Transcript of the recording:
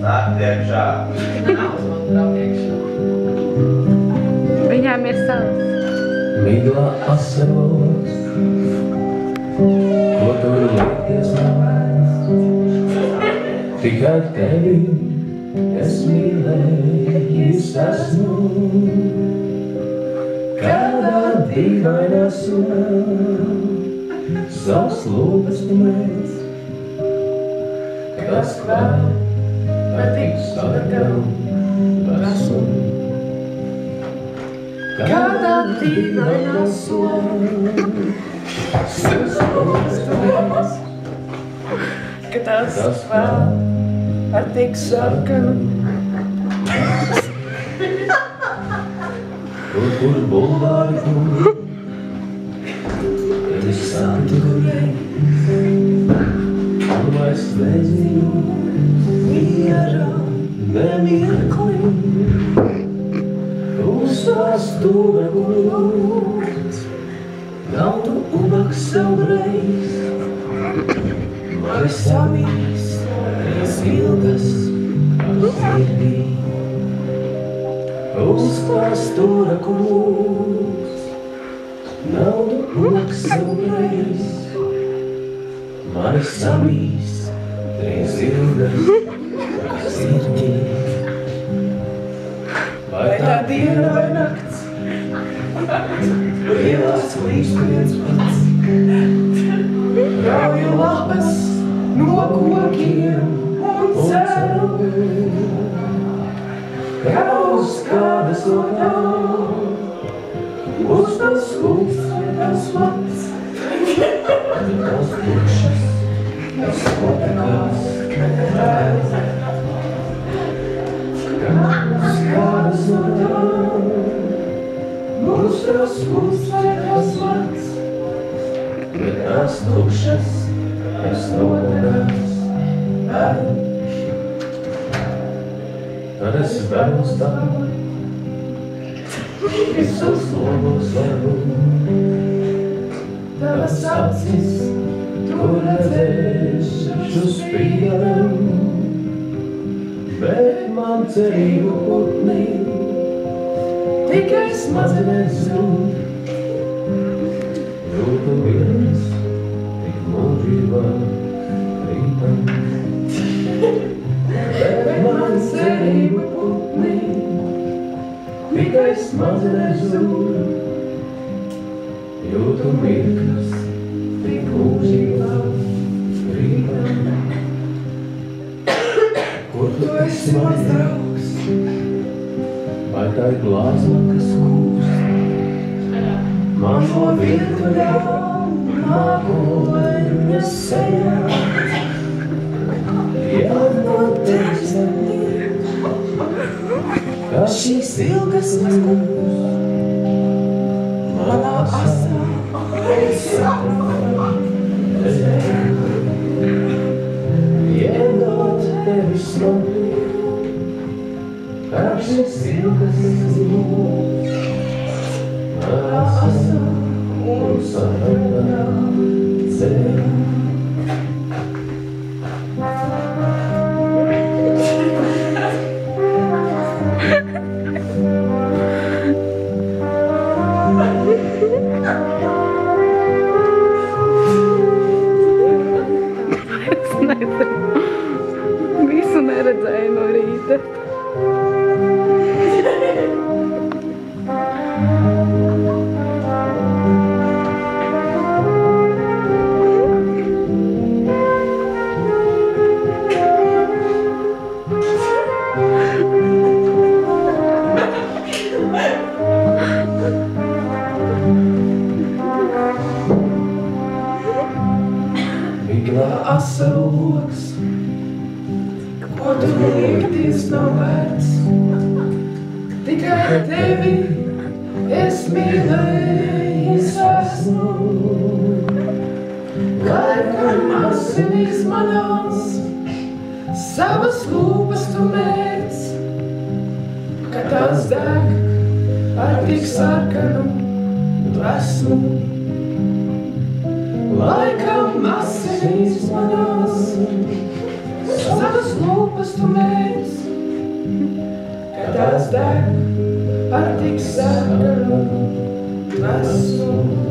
Nāk iekšā. Nav uz man braukt iekšā. Viņām ir savs. Miglā asaros, ko tur liekties mājās. Tikai tevi es mīlējis esmu. Kādā dīvainā sunā savas lūpas tu mēs. Kas vēl patīk sargam esmu. Kādā dīvainā sunā savas lūpas tu mēs. Tas vēl ar tik sarkanu. Kur bulvāri kur tevi saturēs, un vairs nezinu miera nemirkli. Uz tās stūra gulūs, nav tu ubaks savreiz. Mani samīs, es ilgas ar sirdī. Uz tās stūra gulūs, nav tu ubaks savreiz. Mani samīs, es ilgas ar sirdī. Vai tā diena vai nakts, ielās līdz 15. Rauju lapas no kokiem un ceru, ka uz kādas no tām uz tas lūks vai tas mats. Tas tukšas, tas kotakās, kādas no tām uz tas lūks vai tas mats. Bet tās tukšas, es nodarās. Tad es vēlos tam, visus logos varu. Tavas acis, tu redzēšu spīdam, bet man cerību putnī tikai smadzenēs zūd. Jūtu viens, tik mūžībā rītam, bet man cerība putnī tikai smadzenēs zūd. Jūtu mirklis, tik mūžībā rītam. Kur tu esi mans draugs? Vai tā ir glāzma, kas kūst? Man no virtuļām mākoņas sejā. Ja no tevis netiek, kā šīs ilgas nakūs, manā asā es iedot tevis mani, kā šīs ilgas nakūs. Asā un sarkanā zeme. Es nezinu. Visu neredzēju no rīta. Miglā asaru loks, ko tu liekties nav vērts. Tikai tevi es mīlējis esmu. Lai gan asinīs manās savas lūpas tu mērc, ka tās deg ar tik sarkanu dvēsmu. Laikam asinīs manās, savas lūpas tu mēdz, kad tās deg ar tik sarkanu vesumu.